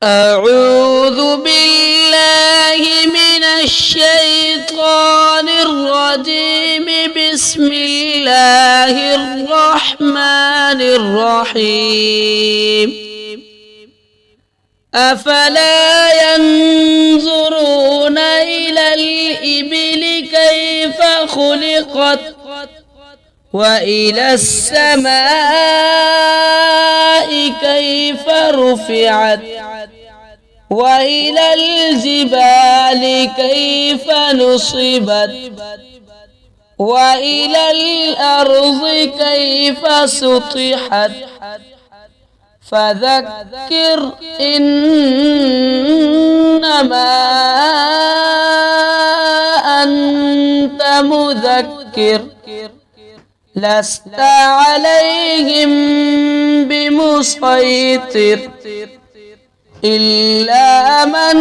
أعوذ بالله من الشيطان الرجيم. بسم الله الرحمن الرحيم. أفلا ينظرون إلى الإبل كيف خلقت وإلى السماء كيف رفعت وإلى الجبال كيف نصبت وإلى الأرض كيف سطحت فذكر إنما أنت مذكر لست عليهم بمسيطر إلا من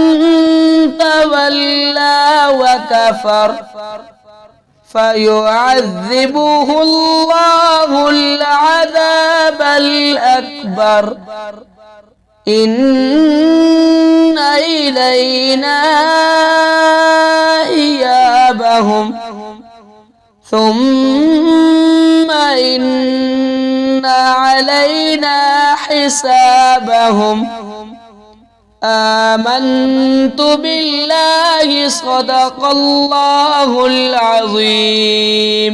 تولى وكفر فيعذبه الله العذاب الأكبر إن إلينا إيابهم ثم إن علينا حسابهم. آمنت بالله صدق الله العظيم.